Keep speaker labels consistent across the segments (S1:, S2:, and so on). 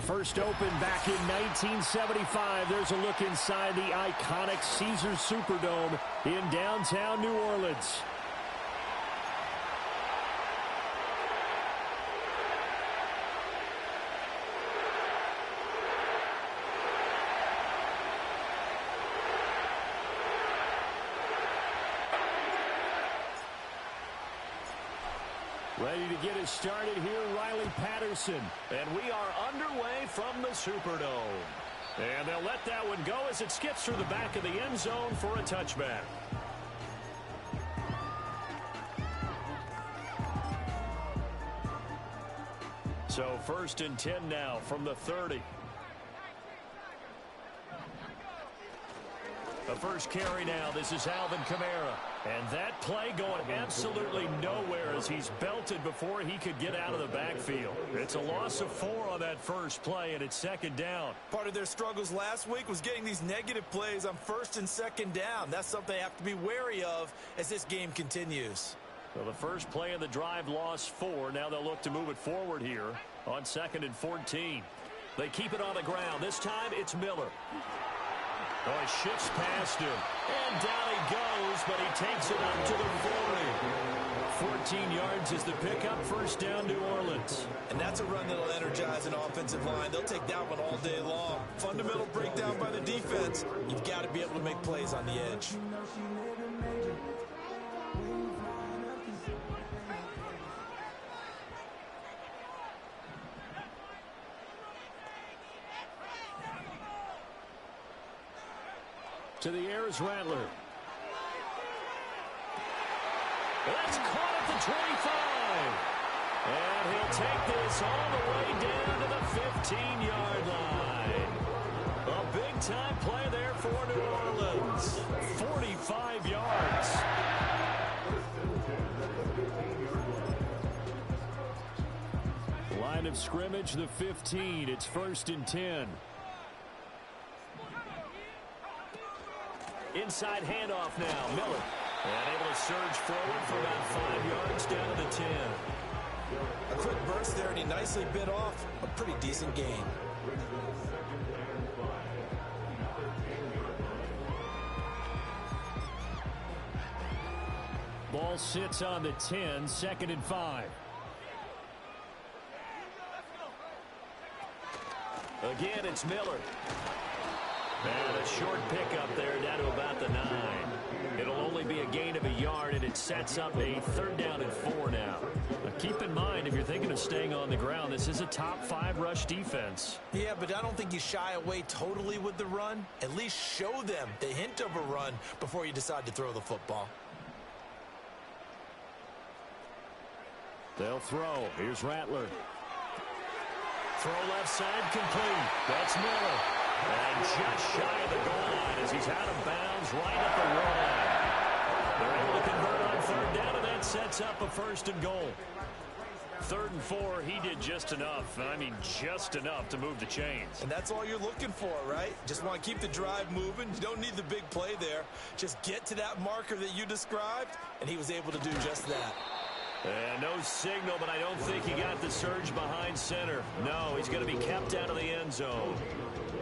S1: First opened back in 1975. There's a look inside the iconic Caesars Superdome in downtown New Orleans. Ready to get us started here, Riley Patterson.
S2: And we are underway from the Superdome. And they'll let that one go as it skips through the back of the end zone for a touchback. So 1st and 10 now from the 30. The first carry now. This is Alvin Kamara. And that play going absolutely nowhere as he's belted before he could get out of the backfield. It's a loss of 4 on that first play, and it's 2nd down.
S3: Part of their struggles last week was getting these negative plays on 1st and 2nd down. That's something they have to be wary of as this game continues.
S2: Well, the first play of the drive lost 4. Now they'll look to move it forward here on 2nd and 14. They keep it on the ground. This time it's Miller. Oh, he shifts past him. And down he goes, but he takes it up to the 40. 14 yards is the pickup. 1st down, New Orleans.
S3: And that's a run that'll energize an offensive line. They'll take that one all day long. Fundamental breakdown by the defense. You've got to be able to make plays on the edge.
S1: To the air is Rattler.
S2: That's caught at the 25. And he'll take this all the way down to the 15-yard line. A big-time play there for New Orleans. 45 yards.
S1: Line of scrimmage, the 15. It's 1st and 10.
S2: Inside handoff now, Miller. And able to surge forward for about 5 yards down to the 10.
S3: A quick burst there, and he nicely bit off a pretty decent gain.
S1: Ball sits on the 10, 2nd and 5.
S2: Again, it's Miller. And a short pickup there down to about the 9. It'll only be a gain of a yard, and it sets up a 3rd down and 4 now. Now keep in mind, if you're thinking of staying on the ground, this is a top 5 rush defense.
S3: Yeah, but I don't think you shy away totally with the run. At least show them the hint of a run before you decide to throw the football.
S1: They'll throw. Here's Rattler.
S2: Throw left side complete. That's Miller. And just shy of the goal line as he's out of bounds right at the line. They're able to convert on 3rd down, and that sets up a 1st and goal. 3rd and 4, he did just enough. I mean, just enough to move the chains.
S3: And that's all you're looking for, right? Just want to keep the drive moving. You don't need the big play there. Just get to that marker that you described, and he was able to do just that.
S2: And no signal, but I don't think he got the surge behind center. No, he's going to be kept out of the end zone.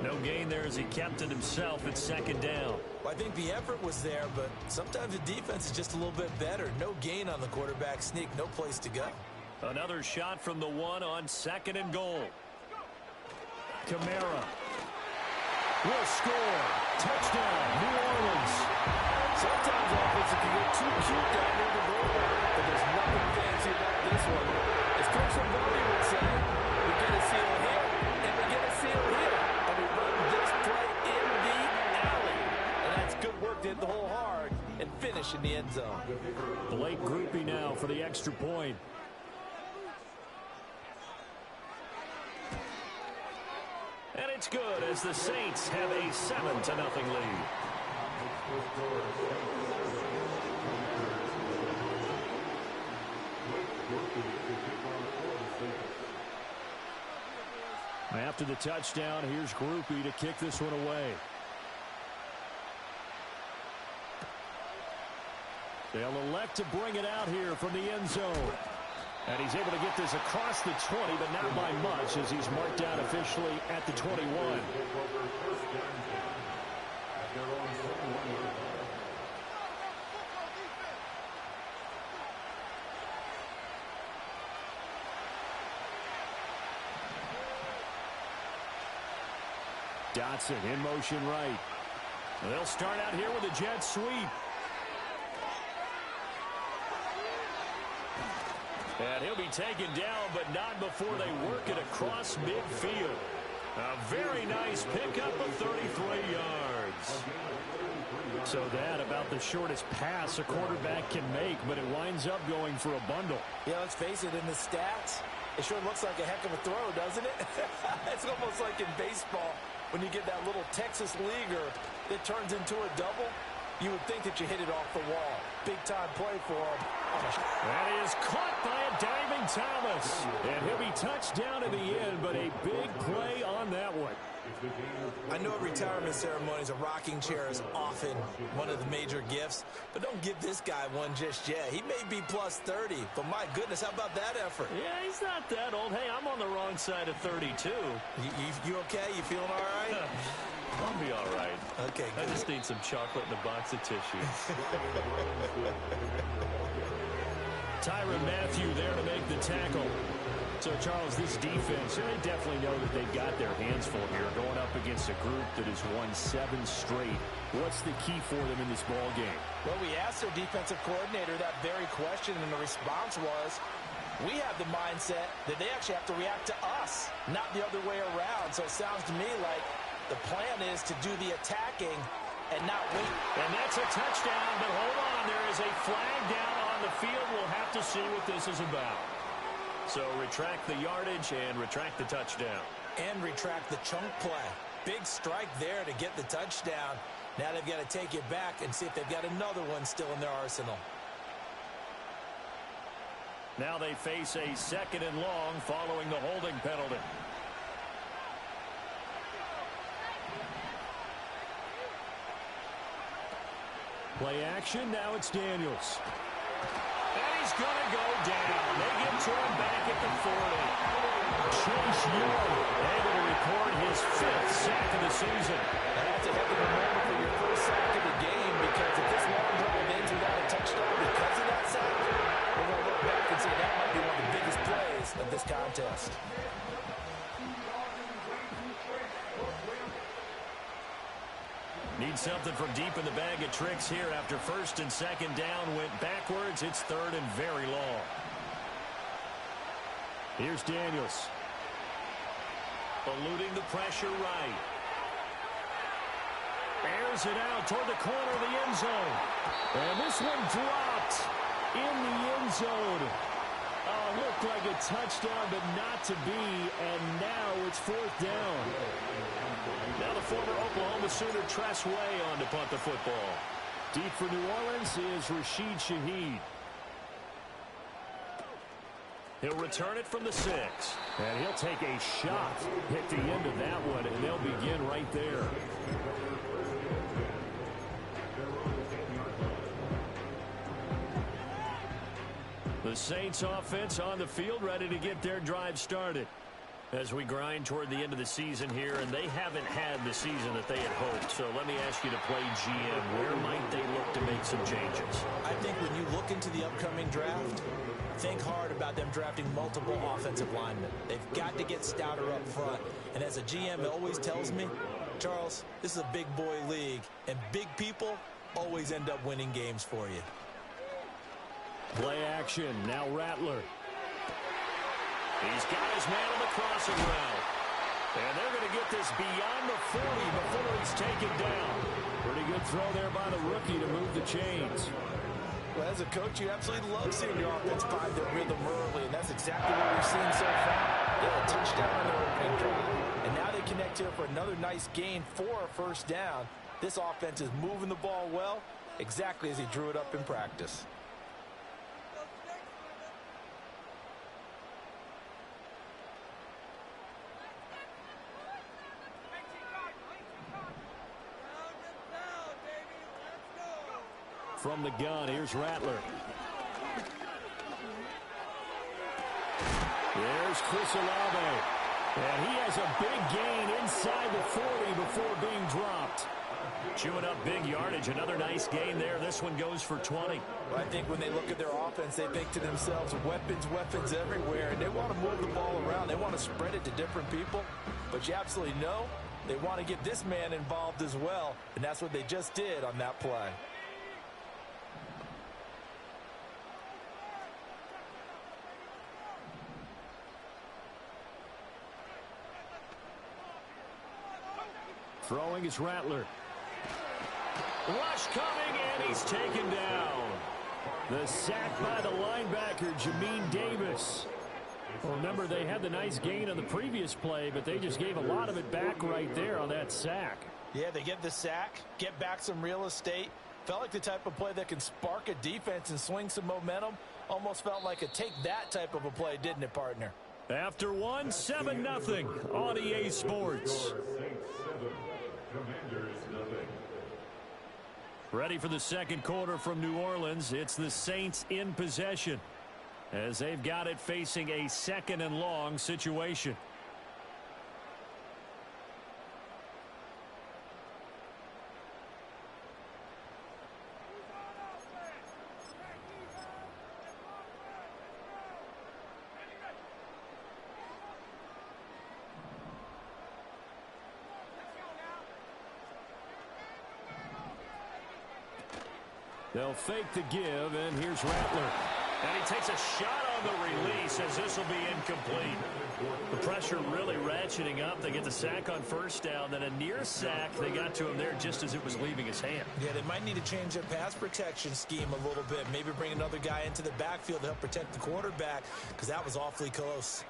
S2: No gain there as he kept it himself at 2nd down.
S3: Well, I think the effort was there, but sometimes the defense is just a little bit better. No gain on the quarterback sneak, no place to go.
S2: Another shot from the 1 on 2nd and goal. Kamara will score. Touchdown, New Orleans.
S4: Sometimes offense can get too cute down near the goal line, but there's nothing fancy about this one. As Coach Lombardi would say, we get a seal here, and we get a seal here. And we run this play in the alley. And that's good work to hit the hole hard and finish in the end zone.
S1: Blake Groupie now for the extra point.
S2: And it's good as the Saints have a 7-0 lead.
S1: After the touchdown, here's Groupie to kick this one away. They'll elect to bring it out here from the end zone. And he's able to get this across the 20, but not by much, as he's marked down officially at the 21. Dotson in motion right. They'll start out here with a jet sweep. And he'll be taken down, but not before they work it across midfield. A very nice pickup of 33 yards. So that about the shortest pass a quarterback can make, but it winds up going for a bundle.
S3: Yeah, let's face it, in the stats, it sure looks like a heck of a throw, doesn't it? It's almost like in baseball when you get that little Texas leaguer that turns into a double. You would think that you hit it off the wall. Big-time play for him.
S1: That is caught by a diving Thomas. And he'll be touched down at the end, but a big play on that one.
S3: I know at retirement ceremonies, a rocking chair is often one of the major gifts, but don't give this guy one just yet. He may be plus 30, but my goodness, how about that effort?
S2: Yeah, he's not that old. Hey, I'm on the wrong side of 32.
S3: You okay? You feeling all right?
S2: I'll be all right.
S3: Okay, good.
S2: I just need some chocolate and a box of tissues.
S1: Tyrann Mathieu there to make the tackle. So, Charles, this defense, they definitely know that they've got their hands full here, going up against a group that has won 7 straight. What's the key for them in this ball game?
S3: Well, we asked their defensive coordinator that very question, and the response was, we have the mindset that they actually have to react to us, not the other way around. So it sounds to me like the plan is to do the attacking and not wait.
S2: And that's a touchdown, but hold on. There is a flag down on the field. We'll have to see what this is about. So retract the yardage and retract the touchdown.
S3: And retract the chunk play. Big strike there to get the touchdown. Now they've got to take it back and see if they've got another one still in their arsenal.
S2: Now they face a 2nd and long following the holding penalty.
S1: Play action, now it's Daniels.
S2: And he's going to go down. They get to him back at the 40.
S1: Chase Young
S2: able to record his 5th sack of the season.
S3: That's a heck of a moment for your first sack of the game, because if this long drive ends without a touchdown because of that sack, we're going to look back and say that might be one of the biggest plays of this contest.
S2: Need something from deep in the bag of tricks here after 1st and 2nd down went backwards. It's 3rd and very long.
S1: Here's Daniels.
S2: Eluding the pressure right.
S1: Airs it out toward the corner of the end zone. And this one dropped in the end zone. Oh, looked like a touchdown, but not to be. And now it's 4th down.
S2: Now the former Oklahoma Sooner Tress Way on to punt the football.
S1: Deep for New Orleans is Rashid Shaheed.
S2: He'll return it from the 6.
S1: And he'll take a shot at the end of that one, and they'll begin right there.
S2: The Saints offense on the field, ready to get their drive started. As we grind toward the end of the season here, and they haven't had the season that they had hoped. So let me ask you to play GM. Where might they look to make some changes?
S3: I think when you look into the upcoming draft, think hard about them drafting multiple offensive linemen. They've got to get stouter up front. And as a GM, it always tells me, Charles, this is a big boy league, and big people always end up winning games for you.
S1: Play action. Now Rattler.
S2: He's got his man on the crossing route. And they're going to get this beyond the 40 before he's taken down.
S1: Pretty good throw there by the rookie to move the chains.
S3: Well, as a coach, you absolutely love seeing your offense find their rhythm early, and that's exactly what we've seen so far. They had a touchdown on their opening drive, and now they connect here for another nice gain for a 1st down. This offense is moving the ball well, exactly as he drew it up in practice.
S1: From the gun, here's Rattler. Here's Chris Olave. And he has a big gain inside the 40 before being dropped. Chewing up big yardage. Another nice gain there. This one goes for 20.
S3: Well, I think when they look at their offense, they think to themselves, weapons, weapons everywhere. And they want to move the ball around. They want to spread it to different people. But you absolutely know they want to get this man involved as well. And that's what they just did on that play.
S1: Throwing is Rattler. Rush coming, and he's taken down. The sack by the linebacker, Jamin Davis. Well, remember, they had the nice gain on the previous play, but they just gave a lot of it back right there on that sack.
S3: Yeah, they get the sack, get back some real estate. Felt like the type of play that can spark a defense and swing some momentum. Almost felt like a take-that type of a play, didn't it, partner?
S1: After one, 7-0 on EA Sports. Ready for the second quarter from New Orleans. It's the Saints in possession as they've got it facing a 2nd and long situation. They'll fake the give, and here's Rattler.
S2: And he takes a shot on the release as this will be incomplete.
S1: The pressure really ratcheting up. They get the sack on first down, then a near sack. They got to him there just as it was leaving his hand.
S3: Yeah, they might need to change their pass protection scheme a little bit. Maybe bring another guy into the backfield to help protect the quarterback, because that was awfully close.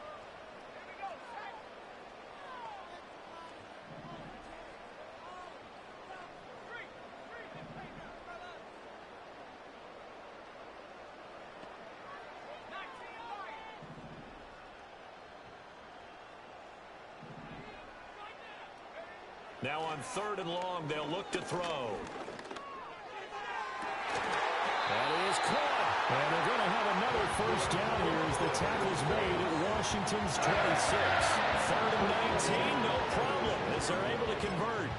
S2: Now on 3rd and long, they'll look to throw.
S1: That is caught. And they're going to have another first down here as the tackle's made at Washington's 26.
S2: 3rd and 19, no problem, as they're able to convert.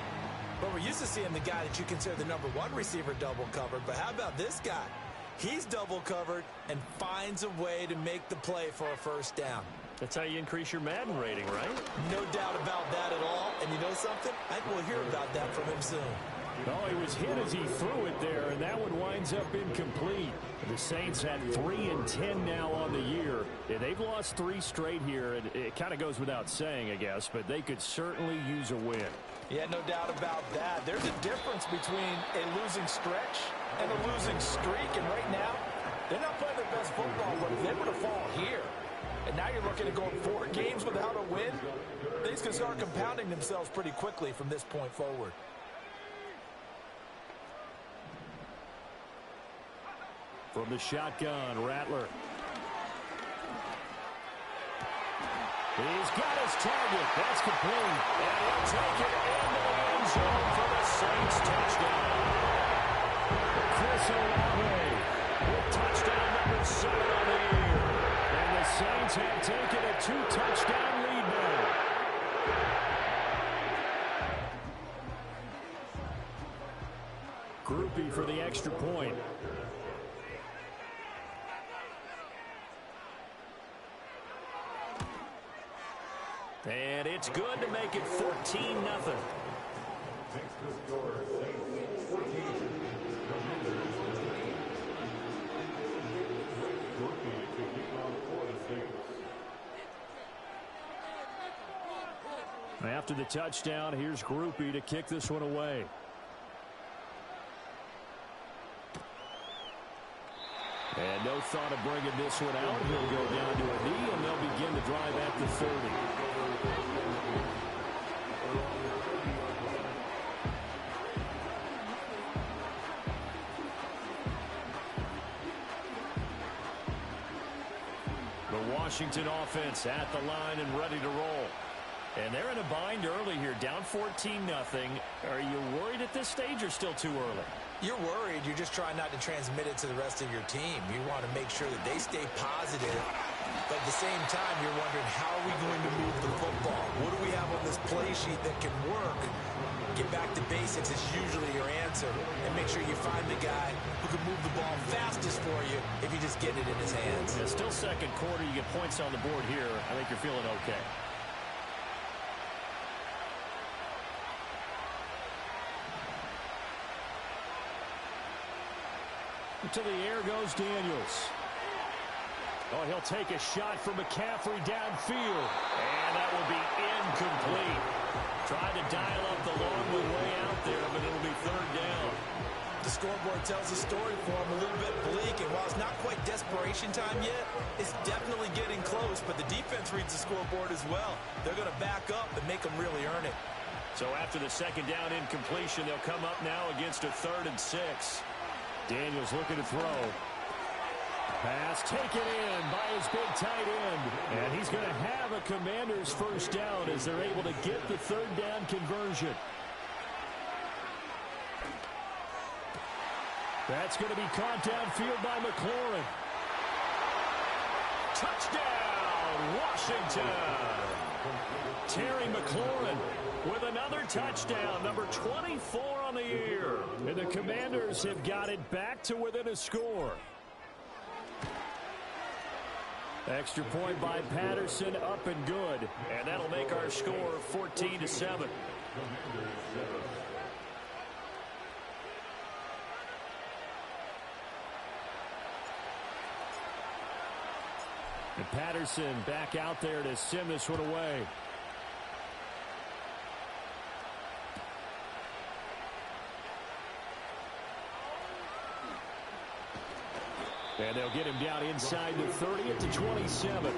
S3: But we're used to seeing the guy that you consider the #1 receiver double covered. But how about this guy? He's double covered and finds a way to make the play for a first down.
S1: That's how you increase your Madden rating, right?
S3: No doubt about that at all. And you know something? I think we'll hear about that from him soon.
S1: Oh, he was hit as he threw it there, and that one winds up incomplete. The Saints had 3-10 now on the year. Yeah, they've lost 3 straight here, and it kind of goes without saying, I guess, but they could certainly use a win.
S3: Yeah, no doubt about that. There's a difference between a losing stretch and a losing streak, and right now, they're not playing their best football, but if they were to fall here, and now you're looking at going 4 games without a win, things can start compounding themselves pretty quickly from this point forward.
S1: From the shotgun, Rattler. He's got his target. That's complete.
S2: And he'll take it into the end zone for the Saints touchdown.
S1: Chris Olave with touchdown number 7 on the year. And the Saints have taken a 2-touchdown lead now. Groupie for the extra point.
S2: And it's good to make it 14-0.
S1: After the touchdown, here's Groupie to kick this one away. And no thought of bringing this one out. He'll go down to a knee, and they'll begin the drive at the 30. The Washington offense at the line and ready to roll. And they're in a bind early here, down 14-0. Are you worried at this stage or still too early?
S3: You're worried. You're just trying not to transmit it to the rest of your team. You want to make sure that they stay positive But at the same time, you're wondering, how are we going to move the football? What do we have on this play sheet that can work? Get back to basics is usually your answer. And make sure you find the guy who can move the ball fastest for you if you just get it in his hands.
S2: Yeah, still second quarter. You get points on the board here. I think you're feeling okay. To the air goes Daniels. Oh, he'll take a shot from McCaffrey downfield. And that will be incomplete. Tried to dial up the long way out there, but it'll be third down.
S3: The scoreboard tells a story for him, a little bit bleak, and while it's not quite desperation time yet, it's definitely getting close, but the defense reads the scoreboard as well. They're going to back up and make them really earn it.
S2: So after the second down incompletion, they'll come up now against a 3rd and 6. Daniels looking to throw. Pass taken in by his big tight end. And he's going to have a Commanders first down as they're able to get the 3rd down conversion. That's going to be caught downfield by McLaurin. Touchdown, Washington. Terry McLaurin with another touchdown, number 24 on the year. And the Commanders have got it back to within a score. Extra point by Patterson, up and good. And that'll make our score 14-7. And Patterson back out there to send this one away. And they'll get him down inside the 30 at the 27.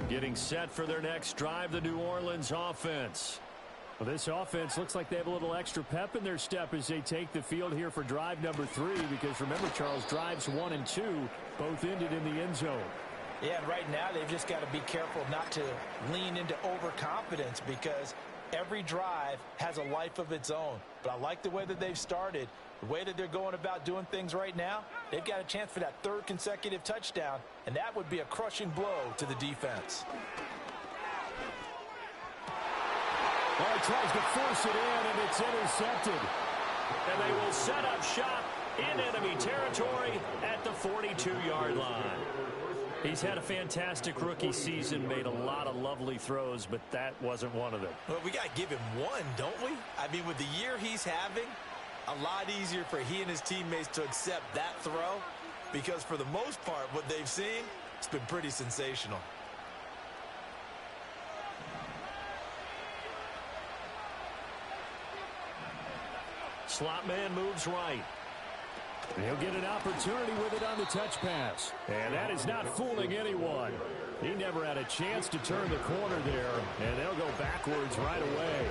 S2: Getting set for their next drive, the New Orleans offense. Well, this offense looks like they have a little extra pep in their step as they take the field here for drive number 3, because remember, Charles, drives 1 and 2 both ended in the end zone.
S3: Yeah, and right now they've just got to be careful not to lean into overconfidence, because every drive has a life of its own. But I like the way that they've started, the way that they're going about doing things right now. They've got a chance for that 3rd consecutive touchdown, and that would be a crushing blow to the defense.
S2: Well, he tries to force it in, and it's intercepted. And they will set up shop in enemy territory at the 42-yard line. He's had a fantastic rookie season, made a lot of lovely throws, but that wasn't one of them.
S3: Well, we got to give him one, don't we? I mean, with the year he's having, a lot easier for he and his teammates to accept that throw, because for the most part, what they've seen, it's been pretty sensational.
S2: Slot man moves right. He'll get an opportunity with it on the touch pass. And that is not fooling anyone. He never had a chance to turn the corner there, and they'll go backwards right away.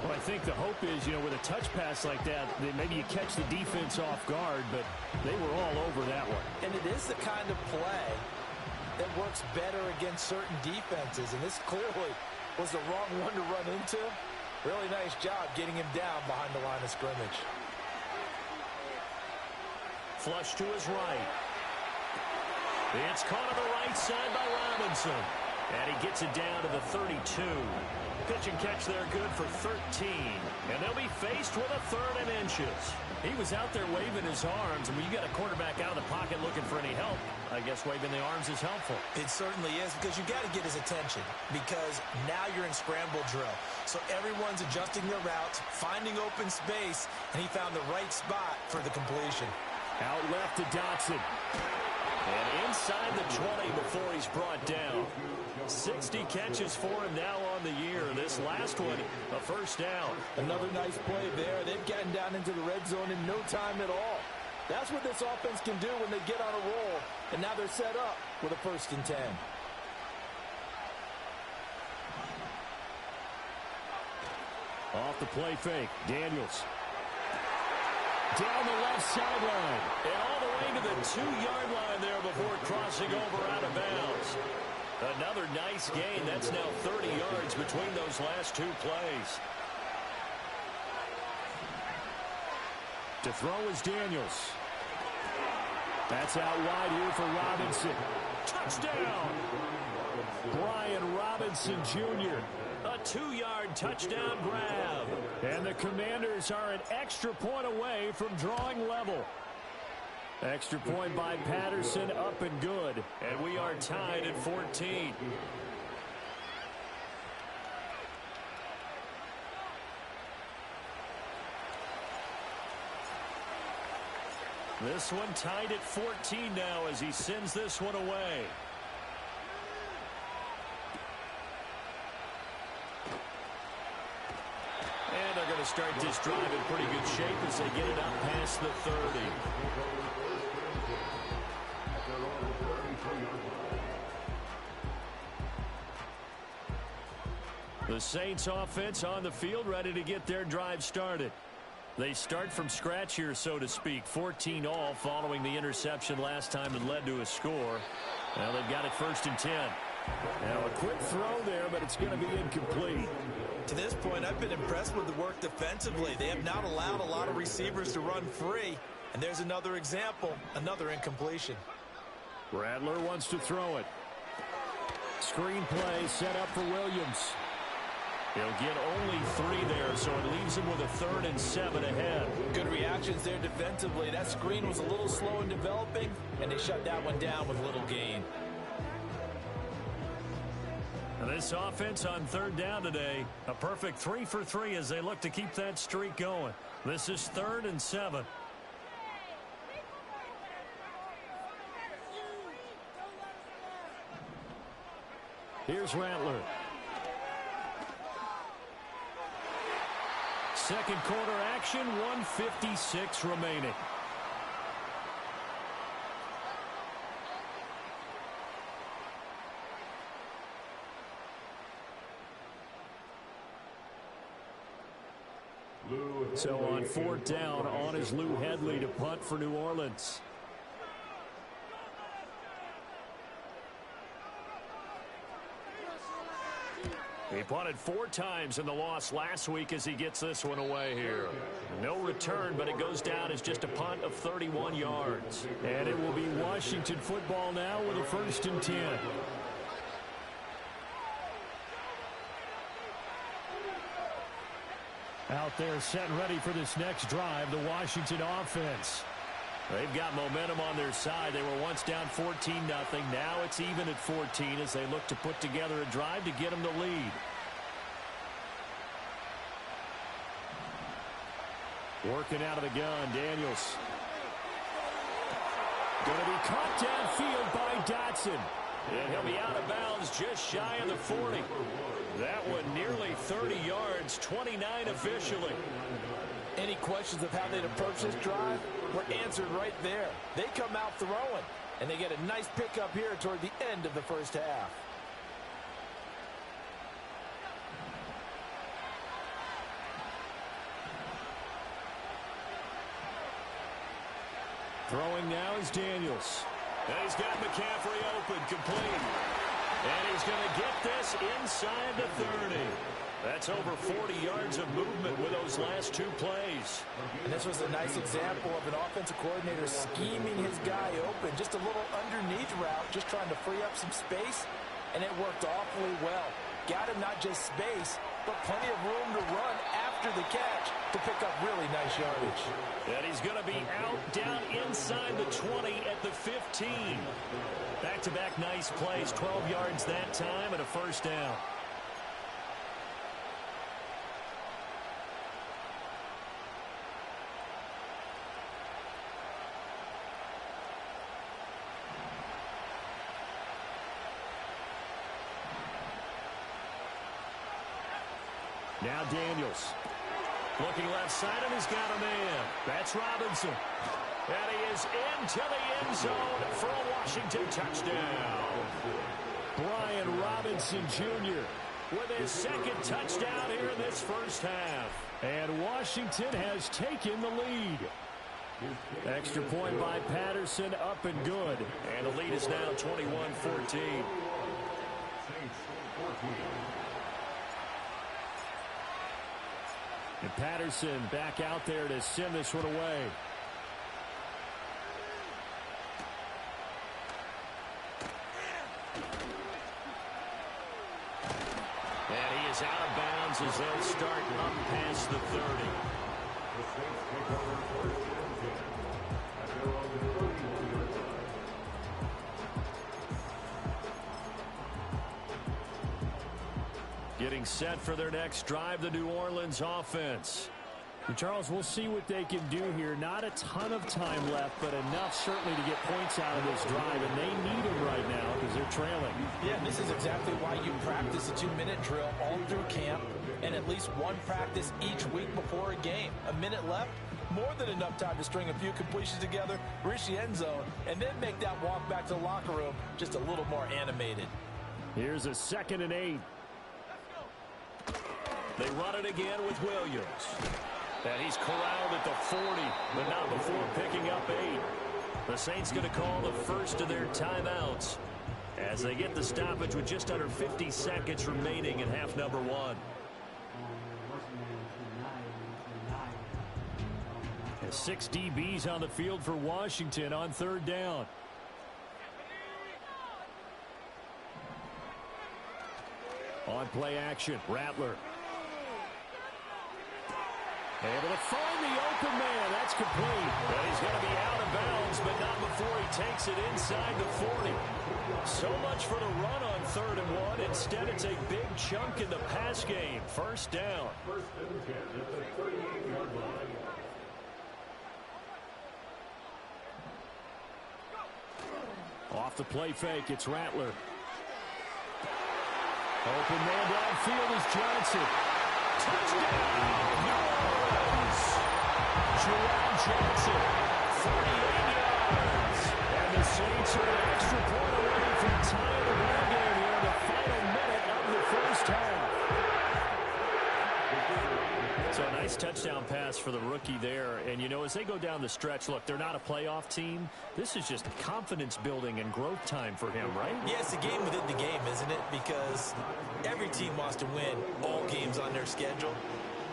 S2: Well, I think the hope is, with a touch pass like that, maybe you catch the defense off guard, but they were all over that one.
S3: And it is the kind of play that works better against certain defenses, and this clearly was the wrong one to run into. Really nice job getting him down behind the line of scrimmage.
S2: Flush to his right. It's caught on the right side by Robinson. And he gets it down to the 32. Pitch and catch there good for 13. And they'll be faced with a 3rd and inches. He was out there waving his arms, and when you got a quarterback out of the pocket looking for any help, I guess waving the arms is helpful.
S3: It certainly is, because you got to get his attention, because now you're in scramble drill. So everyone's adjusting their routes, finding open space, and he found the right spot for the completion.
S2: Out left to Dotson. And inside the 20 before he's brought down. 60 catches for him now on the year. This last one, a first down.
S3: Another nice play there. They've gotten down into the red zone in no time at all. That's what this offense can do when they get on a roll. And now they're set up with a 1st and 10.
S2: Off the play fake, Daniels. Down the left sideline. And all the way to the 2-yard line there before crossing over out of bounds. Another nice gain. That's now 30 yards between those last two plays.
S1: To throw is Daniels. That's out wide here for Robinson. Touchdown! Brian Robinson Jr.
S2: A 2-yard touchdown grab.
S1: And the Commanders are an extra point away from drawing level. Extra point by Patterson, up and good.
S2: And we are tied at 14. This one tied at 14 now as he sends this one away. And they're going to start this drive in pretty good shape as they get it up past the 30. The Saints offense on the field ready to get their drive started. They start from scratch here, so to speak. 14 all following the interception last time that led to a score. Now they've got it 1st and 10.
S1: Now a quick throw there, but it's going to be incomplete.
S3: To this point, I've been impressed with the work defensively. They have not allowed a lot of receivers to run free. And there's another example, another incompletion.
S1: Rattler wants to throw it. Screen play set up for Williams.
S2: He'll get only 3 there, so it leaves him with a 3rd and 7 ahead.
S3: Good reactions there defensively. That screen was a little slow in developing, and they shut that one down with little gain.
S2: This offense on 3rd down today, a perfect 3 for 3 as they look to keep that streak going. This is 3rd and 7.
S1: Here's Rattler.
S2: Second quarter action, 1:56 remaining.
S1: So on 4th down, on is Lou Hedley to punt for New Orleans.
S2: He punted 4 times in the loss last week as he gets this one away here. No return, but it goes down as just a punt of 31 yards.
S1: And it will be Washington football now with a 1st and 10. Out there set and ready for this next drive, the Washington offense.
S2: They've got momentum on their side. They were once down 14-0. Now it's even at 14 as they look to put together a drive to get them the lead.
S1: Working out of the gun, Daniels. Going to be caught downfield by Dotson.
S2: And he'll be out of bounds just shy of the 40. That one nearly 30 yards, 29 officially.
S3: Any questions of how they'd approach this drive were answered right there. They come out throwing, and they get a nice pickup here toward the end of the first half.
S1: Throwing now is Daniels.
S2: And he's got McCaffrey open, complete. And he's going to get this inside the 30. That's over 40 yards of movement with those last 2 plays.
S3: And this was a nice example of an offensive coordinator scheming his guy open. Just a little underneath route, just trying to free up some space. And it worked awfully well. Got him not just space, but plenty of room to run after the catch to pick up really nice yardage.
S2: And he's going to be out down inside the 20 at the 15. Back-to-back nice plays, 12 yards that time and a 1st down.
S1: Now Daniels.
S2: Looking left side, and he's got a man. That's Robinson. And he is into the end zone for a Washington touchdown.
S1: Brian Robinson Jr.
S2: with his 2nd touchdown here in this first half.
S1: And Washington has taken the lead. Extra point by Patterson, up and good.
S2: And the lead is now 21-14. And Patterson back out there to send this one away. And he is out of bounds as they'll start up past the 30. Getting set for their next drive, the New Orleans offense.
S1: And Charles, we'll see what they can do here. Not a ton of time left, but enough certainly to get points out of this drive, and they need them right now because they're trailing.
S3: Yeah, this is exactly why you practice a 2-minute drill all through camp and at least one practice each week before a game. A minute left, more than enough time to string a few completions together, reach the end zone, and then make that walk back to the locker room just a little more animated.
S1: Here's a 2nd and 8.
S2: They run it again with Williams. And he's corralled at the 40, but not before picking up 8. The Saints going to call the first of their timeouts as they get the stoppage with just under 50 seconds remaining in half number 1.
S1: And 6 DBs on the field for Washington on 3rd down. On play action, Rattler. Able to find the open man. That's complete.
S2: But he's going to be out of bounds, but not before he takes it inside the 40. So much for the run on 3rd and 1. Instead, it's a big chunk in the pass game. 1st down.
S1: Off the play fake, it's Rattler. Open man downfield is Johnson.
S2: Touchdown! Jerome Johnson, 48 yards.
S1: And the Saints are an extra point away from tying the ball game here in the final minute of the 1st half.
S2: So a nice touchdown pass for the rookie there. And, you know, as they go down the stretch, look, they're not a playoff team. This is just confidence building and growth time for him, right?
S3: Yeah, it's a game within the game, isn't it? Because every team wants to win all games on their schedule.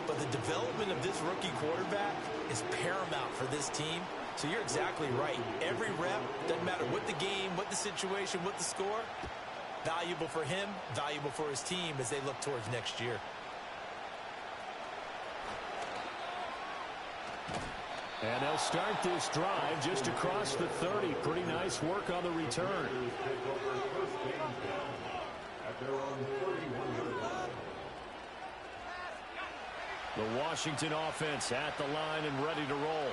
S3: But the development of this rookie quarterback is paramount for this team. So you're exactly right. Every rep, doesn't matter what the game, what the situation, what the score, valuable for him, valuable for his team as they look towards next year.
S1: And they'll start this drive just across the 30. Pretty nice work on the return. The Washington offense at the line and ready to roll,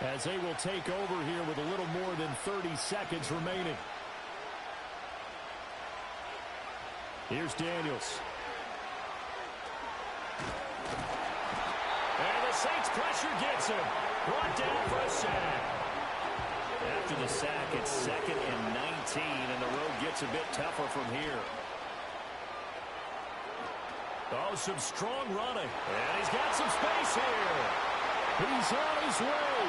S1: as they will take over here with a little more than 30 seconds remaining. Here's Daniels.
S2: And the Saints pressure gets him. Brought down for a sack. After the sack, it's 2nd and 19, and the road gets a bit tougher from here. Oh, some strong running. And he's got some space here.
S1: He's on his way.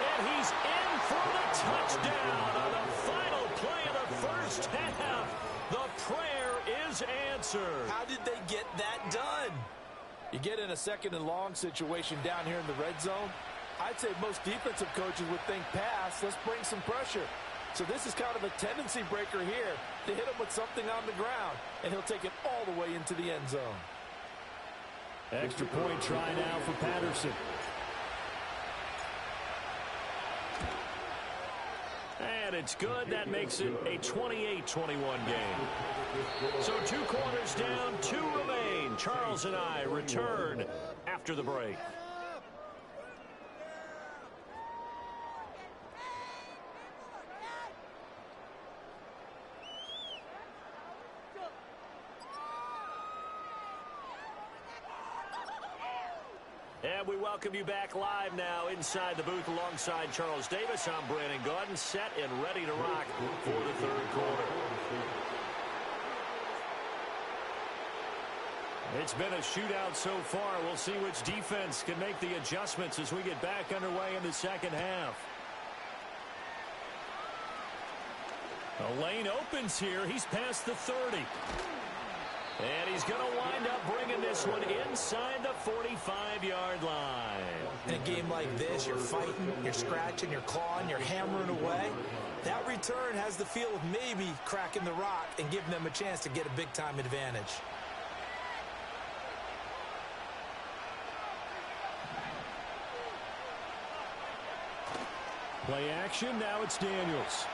S2: And he's in for the touchdown on the final play of the 1st half. The prayer is answered.
S3: How did they get that done? You get in a 2nd and long situation down here in the red zone. I'd say most defensive coaches would think pass. Let's bring some pressure. So this is kind of a tendency breaker here to hit him with something on the ground, and he'll take it all the way into the end zone.
S1: Extra point try now for Patterson.
S2: And it's good. That makes it a 28-21 game. So 2 quarters down, 2 remain. Charles and I return after the break. And we welcome you back live now inside the booth alongside Charles Davis. I'm Brandon Gaudin, set and ready to rock for the 3rd quarter. It's been a shootout so far. We'll see which defense can make the adjustments as we get back underway in the 2nd half. The lane opens here. He's past the 30. And he's going to wind up bringing this one inside the 45-yard line.
S3: In a game like this, you're fighting, you're scratching, you're clawing, you're hammering away. That return has the feel of maybe cracking the rock and giving them a chance to get a big-time advantage.
S2: Play action, now it's Daniels.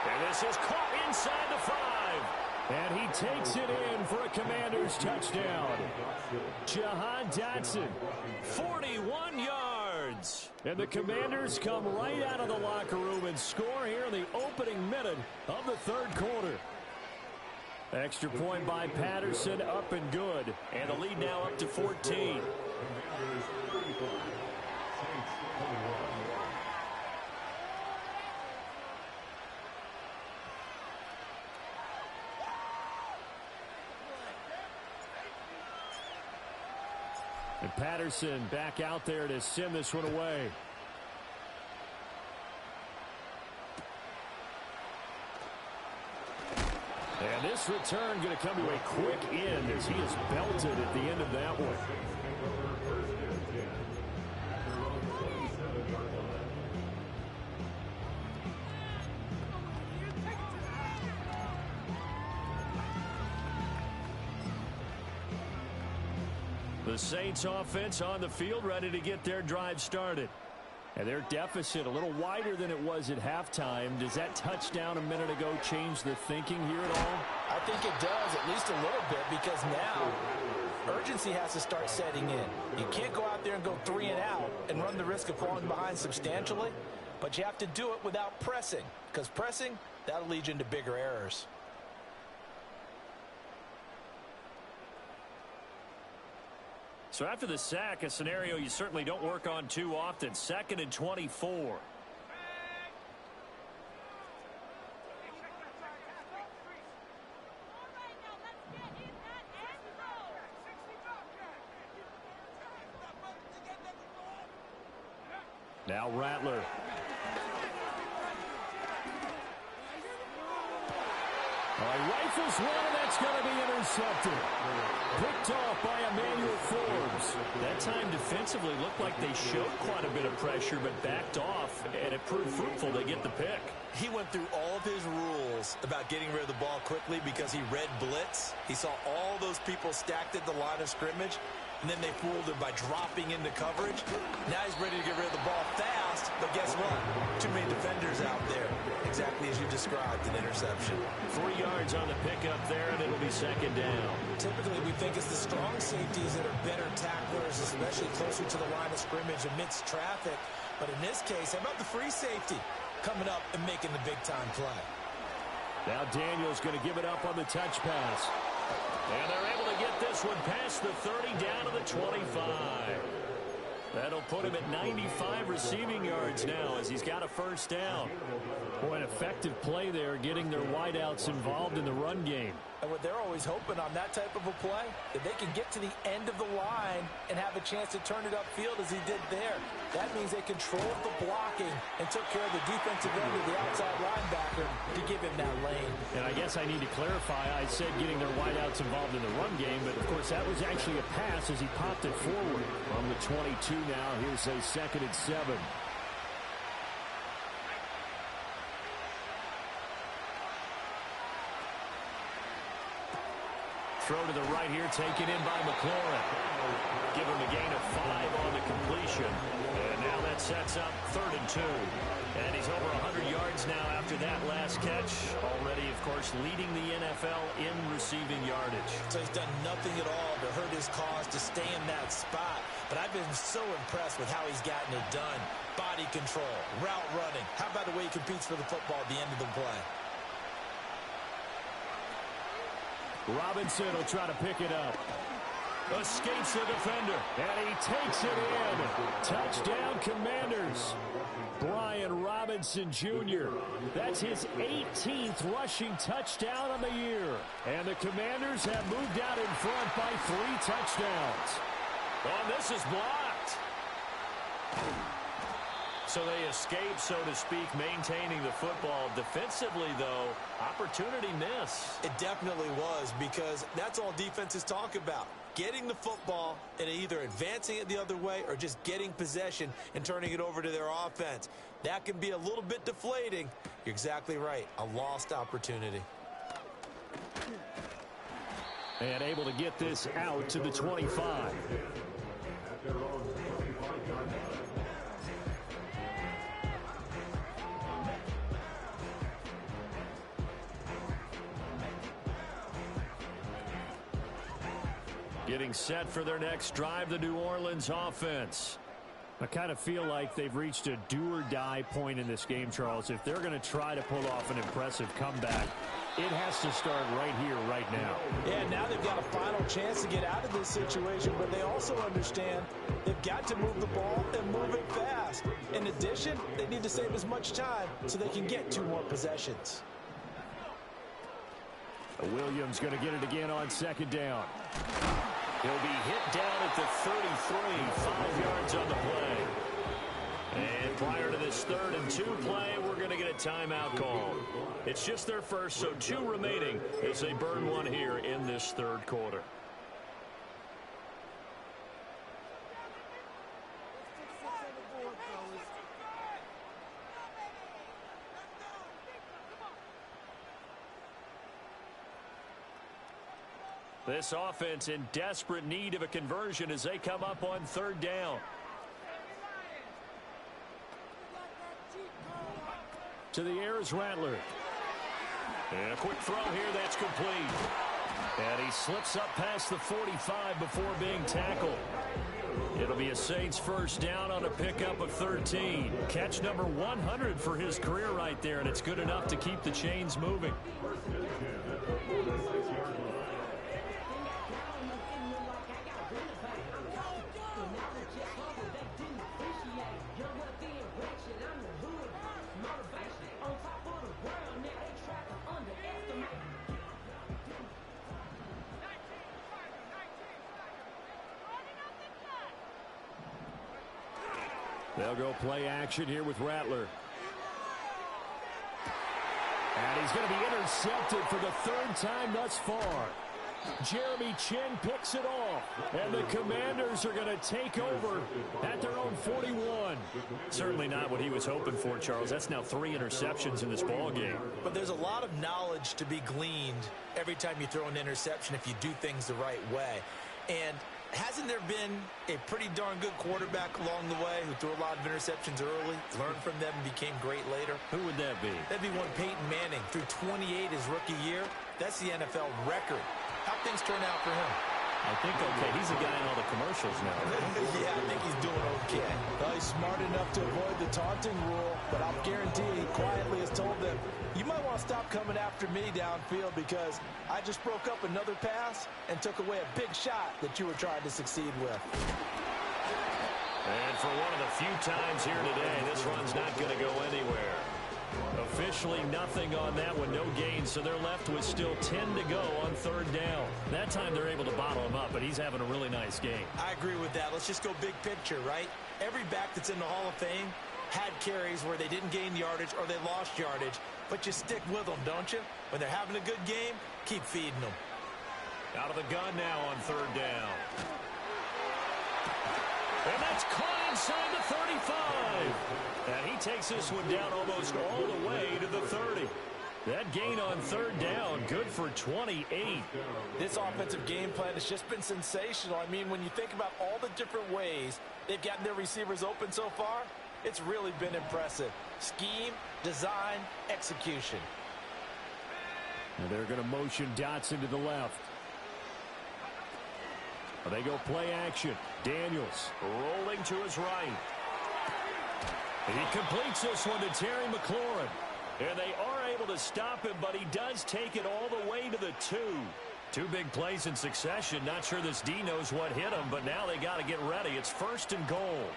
S2: And this is caught inside the 5. And he takes it in for a Commanders touchdown. Jahan Dotson, 41 yards. And the Commanders come right out of the locker room and score here in the opening minute of the third quarter. Extra point by Patterson, up and good. And the lead now up to 14. And Patterson back out there to send this one away. And this return going to come to a quick end as he is belted at the end of that one. The Saints offense on the field, ready to get their drive started. And their deficit a little wider than it was at halftime. Does that touchdown a minute ago change the thinking here at all?
S3: I think it does, at least a little bit, because now urgency has to start setting in. You can't go out there and go 3 and out and run the risk of falling behind substantially, but you have to do it without pressing, because pressing, that'll lead you into bigger errors.
S2: So after the sack, a scenario you certainly don't work on too often. 2nd and 24. Now Rattler. Rifles one, and that's going to be intercepted. Picked off by Emmanuel Forbes. That time defensively looked like they showed quite a bit of pressure, but backed off, and it proved fruitful. They get the pick.
S3: He went through all of his rules about getting rid of the ball quickly because he read blitz. He saw all those people stacked at the line of scrimmage, and then they fooled him by dropping into coverage. Now he's ready to get rid of the ball fast, but guess what? Too many defenders out there. Exactly as you described, an interception.
S2: 3 yards on the pickup there, and it'll be 2nd down.
S3: Typically, we think it's the strong safeties that are better tacklers, especially closer to the line of scrimmage amidst traffic. But in this case, how about the free safety coming up and making the big-time play?
S2: Now Daniels going to give it up on the touch pass. And they're able to get this one past the 30 down to the 25. That'll put him at 95 receiving yards now as he's got a first down. Boy, an effective play there, getting their wideouts involved in the run game.
S3: And what they're always hoping on that type of a play, that they can get to the end of the line and have a chance to turn it upfield as he did there. That means they controlled the blocking and took care of the defensive end of the outside linebacker to give him that lane.
S2: And I guess I need to clarify, I said getting their wideouts involved in the run game, but of course that was actually a pass as he popped it forward. From the 22 now, here's a 2nd and 7. Throw to the right here, taken in by McLaurin. Give him a gain of 5 on the completion. And now that sets up 3rd and 2. And he's over 100 yards now after that last catch. Already, of course, leading the NFL in receiving yardage.
S3: So he's done nothing at all to hurt his cause to stay in that spot. But I've been so impressed with how he's gotten it done. Body control, route running. How about the way he competes for the football at the end of the play?
S2: Robinson will try to pick it up. Escapes the defender, and he takes it in. Touchdown, Commanders. Brian Robinson Jr. That's his 18th rushing touchdown on the year. And the Commanders have moved out in front by 3 touchdowns. Oh, this is blocked. So they escape, so to speak, maintaining the football. Defensively, though, opportunity miss.
S3: It definitely was, because that's all defenses talk about. Getting the football and either advancing it the other way or just getting possession and turning it over to their offense. That can be a little bit deflating. You're exactly right. A lost opportunity.
S2: And able to get this out to the 25. Getting set for their next drive, the New Orleans offense. I kind of feel like they've reached a do-or-die point in this game, Charles. If they're going to try to pull off an impressive comeback, it has to start right here, right now.
S3: Yeah, now they've got a final chance to get out of this situation, but they also understand they've got to move the ball and move it fast. In addition, they need to save as much time so they can get 2 more possessions.
S2: Williams going to get it again on second down. He'll be hit down at the 33, 5 yards on the play. And prior to this 3rd and 2 play, we're going to get a timeout call. It's just their first, so 2 remaining as they burn one here in this 3rd quarter. This offense in desperate need of a conversion as they come up on 3rd down. To the air is Rattler. And a quick throw here that's complete. And he slips up past the 45 before being tackled. It'll be a Saints first down on a pickup of 13. Catch number 100 for his career right there, and it's good enough to keep the chains moving. They'll go play action here with Rattler. And he's going to be intercepted for the 3rd time thus far. Jeremy Chin picks it off. And the Commanders are going to take over at their own 41. Certainly not what he was hoping for, Charles. That's now 3 interceptions in this ball game.
S3: But there's a lot of knowledge to be gleaned every time you throw an interception if you do things the right way. And hasn't there been a pretty darn good quarterback along the way who threw a lot of interceptions early, learned from them, and became great later?
S2: Who would that be?
S3: That'd be one Peyton Manning. Threw 28 his rookie year. That's the NFL record. How'd things turn out for him?
S2: I think okay. He's a guy in all the commercials now.
S3: Yeah, I think he's doing okay. Well, he's smart enough to avoid the taunting rule, but I'll guarantee he quietly has told them, you might want to stop coming after me downfield because I just broke up another pass and took away a big shot that you were trying to succeed with.
S2: And for one of the few times here today, this run's not going to go anywhere. Officially nothing on that one, no gain, so they're left with still 10 to go on 3rd down. That time they're able to bottle him up, but he's having a really nice game.
S3: I agree with that. Let's just go big picture, right? Every back that's in the Hall of Fame had carries where they didn't gain yardage or they lost yardage, but you stick with them, don't you? When they're having a good game, keep feeding them.
S2: Out of the gun now on 3rd down. And that's caught inside the 35. And he takes this one down almost all the way to the 30. That gain on 3rd down, good for 28.
S3: This offensive game plan has just been sensational. I mean, when you think about all the different ways they've gotten their receivers open so far, it's really been impressive. Scheme, design, execution.
S2: And they're going to motion Dotson to the left. They go play action. Daniels rolling to his right. He completes this one to Terry McLaurin. And they are able to stop him, but he does take it all the way to the 2. 2 big plays in succession. Not sure this D knows what hit him, but now they got to get ready. It's 1st and goal.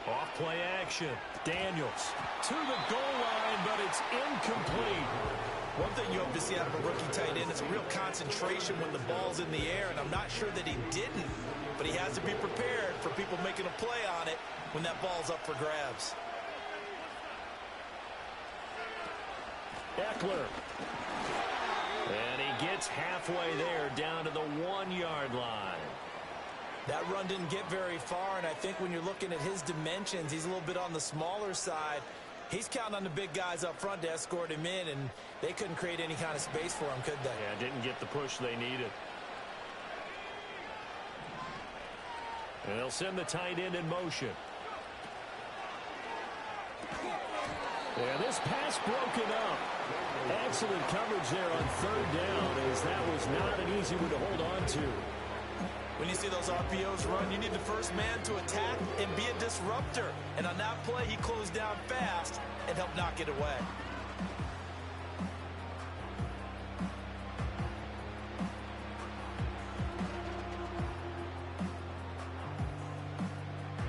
S2: Off play action. Daniels to the goal line, but it's incomplete.
S3: One thing you hope to see out of a rookie tight end is a real concentration when the ball's in the air, and I'm not sure that he didn't, but he has to be prepared for people people making a play on it when that ball's up for grabs.
S2: Eckler. And he gets halfway there, down to the 1-yard line.
S3: That run didn't get very far, and I think when you're looking at his dimensions, he's a little bit on the smaller side. He's counting on the big guys up front to escort him in, and they couldn't create any kind of space for him, could they?
S2: Yeah, didn't get the push they needed. And they'll send the tight end in motion. And this pass broken up. Excellent coverage there on third down, as that was not an easy one to hold on to.
S3: When you see those RPOs run, you need the first man to attack and be a disruptor. And on that play, he closed down fast and helped knock it away.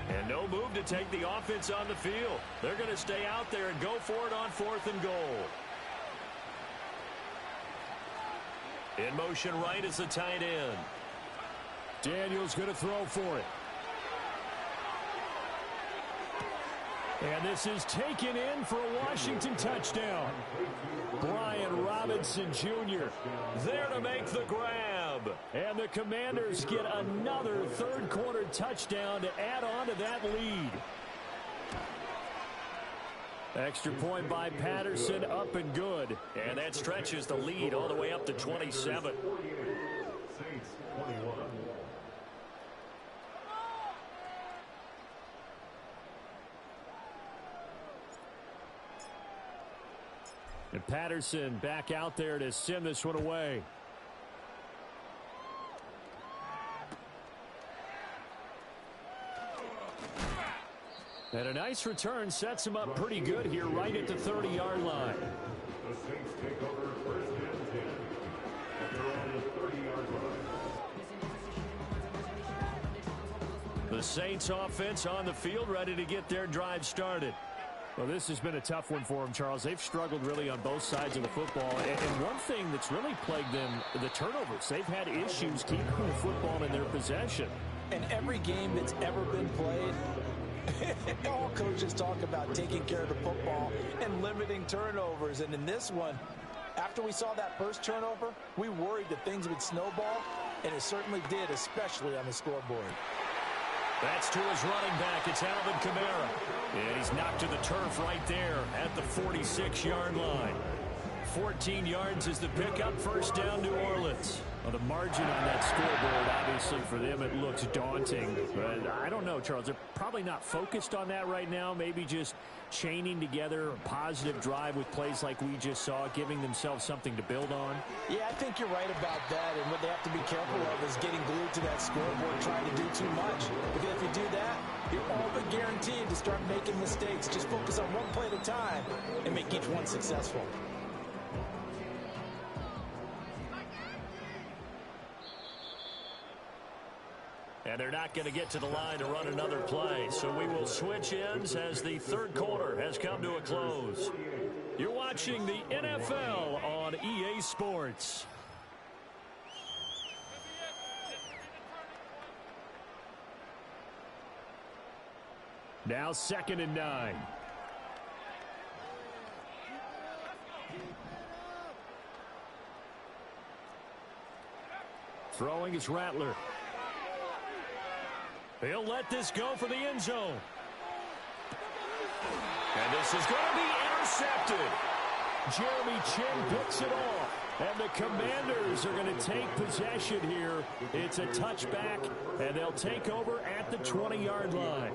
S2: And no move to take the offense on the field. They're going to stay out there and go for it on 4th and goal. In motion right is the tight end. Daniel's going to throw for it. And this is taken in for a Washington touchdown. Brian Robinson Jr. there to make the grab. And the Commanders get another third-quarter touchdown to add on to that lead. Extra point by Patterson, up and good. And that stretches the lead all the way up to 27. And Patterson back out there to send this one away. And a nice return sets him up pretty good here right at the 30-yard line.
S5: The Saints take over 1st and 10 at their own 30-yard line.
S2: The Saints offense on the field, ready to get their drive started. Well, this has been a tough one for them, Charles. They've struggled really on both sides of the football. And one thing that's really plagued them, the turnovers. They've had issues keeping the football in their possession.
S3: In every game that's ever been played, all coaches talk about taking care of the football and limiting turnovers. And in this one, after we saw that first turnover, we worried that things would snowball, and it certainly did, especially on the scoreboard.
S2: That's to his running back. It's Alvin Kamara. And he's knocked to the turf right there at the 46-yard line. 14 yards is the pickup. First down, New Orleans. Well, the margin on that scoreboard, obviously, for them, it looks daunting. But I don't know, Charles. They're probably not focused on that right now. Maybe just chaining together a positive drive with plays like we just saw, giving themselves something to build on.
S3: Yeah, I think you're right about that. And what they have to be careful of is getting glued to that scoreboard, trying to do too much. Because if you do that, you're all but guaranteed to start making mistakes. Just focus on one play at a time and make each one successful.
S2: And they're not going to get to the line to run another play. So we will switch ends as the third quarter has come to a close. You're watching the NFL on EA Sports. Now 2nd and 9. Throwing is Rattler. He'll let this go for the end zone. And this is going to be intercepted. Jeremy Chin picks it off. And the Commanders are going to take possession here. It's a touchback, and they'll take over at the 20-yard line.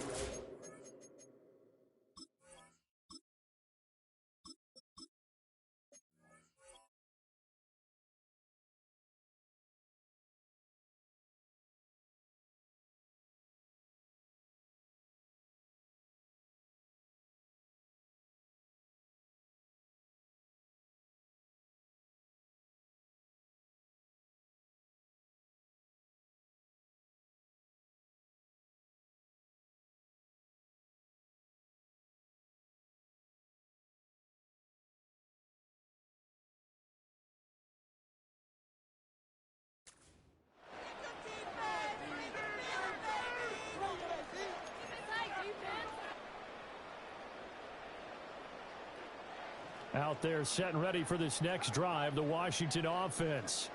S1: Out there set and ready for this next drive, the Washington offense.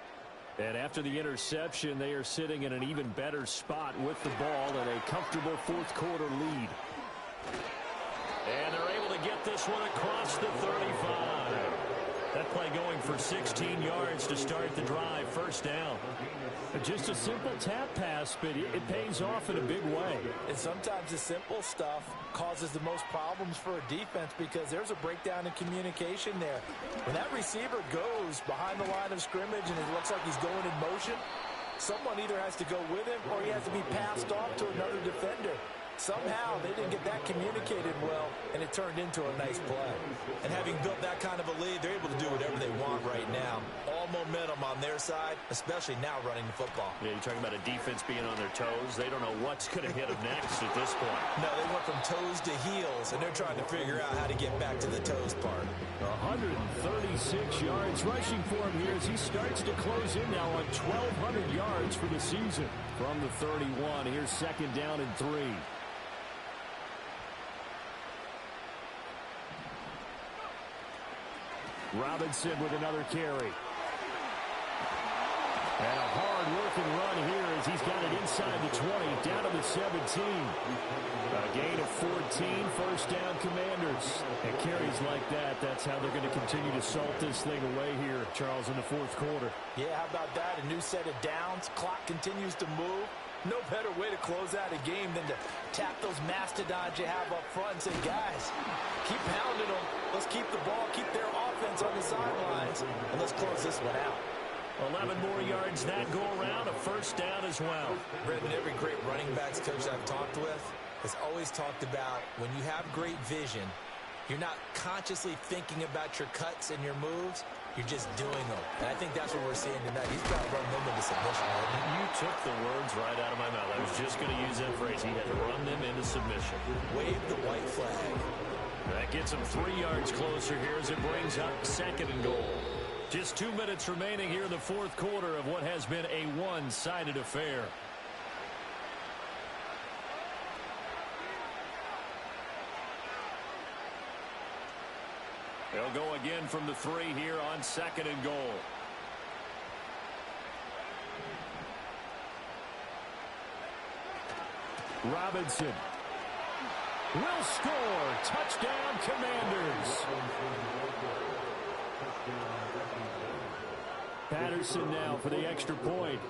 S2: And after the interception, they are sitting in an even better spot with the ball and a comfortable fourth quarter lead.
S1: And they're able to get this one across the 35. That play going for 16 yards to start the drive. First down. Just a simple tap pass, but it pays off in a big way.
S3: And sometimes the simple stuff causes the most problems for a defense because there's a breakdown in communication there. When that receiver goes behind the line of scrimmage and it looks like he's going in motion, someone either has to go with him or he has to be passed off to another defender. Somehow they didn't get that communicated well, and it turned into a nice play.
S4: And having built that kind of a lead, they're able to do whatever they want right now. All momentum on their side, especially now running the football.
S2: Yeah, you're talking about a defense being on their toes. They don't know what's going to hit them next at this point.
S4: No, they went from toes to heels, and they're trying to figure out how to get back to the toes part.
S1: 136 yards rushing for him here as he starts to close in now on 1,200 yards for the season.
S2: From the 31, here's second down and 3.
S1: Robinson with another carry. And a hard-working run here as he's got it inside the 20, down to the 17. A gain of 14, first down Commanders. And carries like that, that's how they're going to continue to salt this thing away here, Charles, in the fourth quarter.
S3: Yeah, how about that? A new set of downs. Clock continues to move. No better way to close out a game than to tap those mastodons you have up front and say, guys, keep pounding them. Let's keep the ball, keep their offense on the sidelines, and let's close this one out.
S1: 11 more yards that go around, a first down as well.
S4: Brendan, every great running backs coach I've talked with has always talked about when you have great vision, you're not consciously thinking about your cuts and your moves. You're just doing them. And I think that's what we're seeing tonight. He's got to run them into submission.
S2: You took the words right out of my mouth. I was just going to use that phrase. He had to run them into submission.
S4: Wave the white flag.
S1: That gets him 3 yards closer here as it brings up second and goal. Just 2 minutes remaining here in the fourth quarter of what has been a one-sided affair. They'll go again from the 3 here on second and goal. Robinson will score. Touchdown, Commanders. Patterson now for the extra point.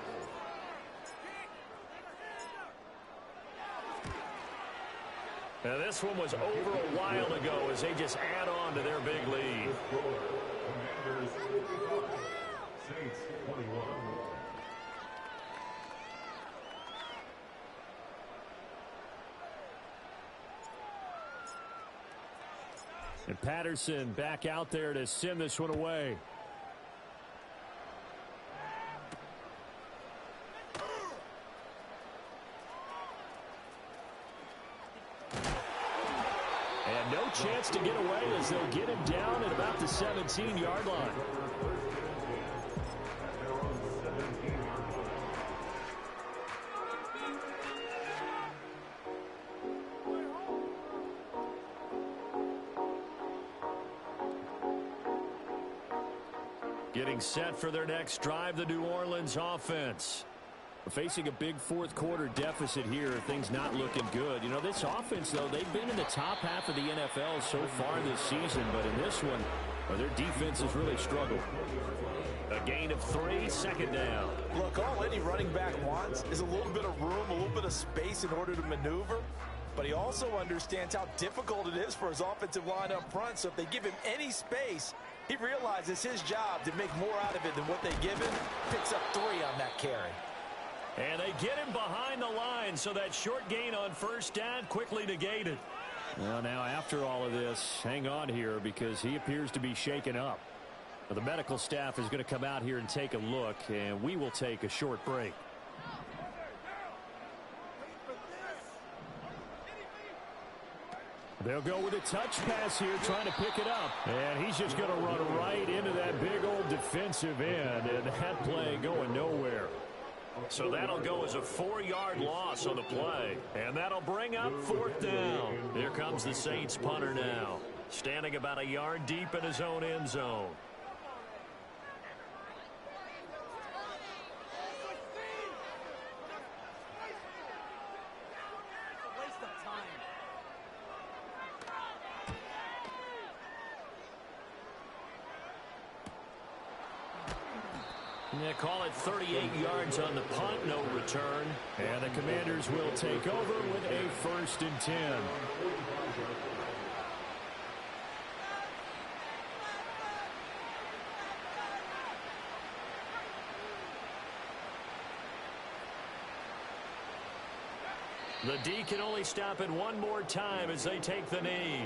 S1: Now this one was over a while ago as they just add on to their big lead.
S5: Commanders, Saints 21.
S1: And Patterson back out there to send this one away. And no chance to get away as they'll get him down at about the 17-yard line. Getting set for their next drive, the New Orleans offense. Facing a big fourth quarter deficit here, things not looking good. You know, this offense, though, they've been in the top half of the NFL so far this season, but in this one, their defense has really struggled. A gain of 3, second down.
S3: Look, all any running back wants is a little bit of room, a little bit of space in order to maneuver, but he also understands how difficult it is for his offensive line up front, so if they give him any space, he realizes his job to make more out of it than what they give him. Picks up 3 on that carry.
S1: And they get him behind the line, so that short gain on first down quickly negated. Well, now after all of this, hang on here because he appears to be shaken up. Well, the medical staff is going to come out here and take a look, and we will take a short break. They'll go with a touch pass here, trying to pick it up. And he's just going to run right into that big old defensive end, and that play going nowhere. So that'll go as a 4-yard loss on the play. And that'll bring up fourth down. Here comes the Saints punter now.
S2: Standing about a yard deep in his own end zone.
S1: They call it 38 yards on the punt, no return. And the Commanders will take over with a 1st and 10. The D can only stop it one more time as they take the knee.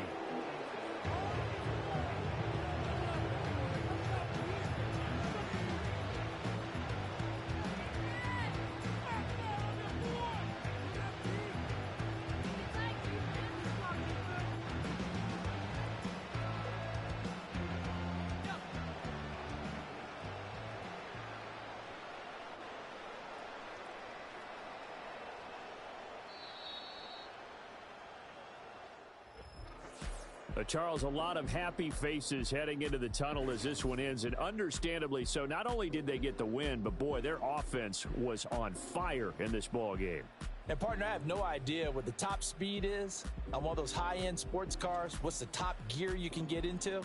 S1: Charles, a lot of happy faces heading into the tunnel as this one ends, and understandably so. Not only did they get the win, but boy, their offense was on fire in this ball game.
S3: And partner, I have no idea what the top speed is on one of those high-end sports cars. What's the top gear you can get into?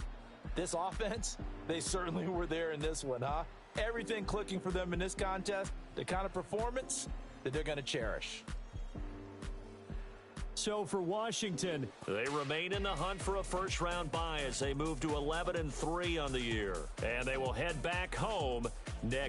S3: This offense, they certainly were there in this one, huh? Everything clicking for them in this contest, the kind of performance that they're going to cherish.
S1: So for Washington,
S2: they remain in the hunt for a first-round bye as they move to 11-3 on the year.
S1: And they will head back home next.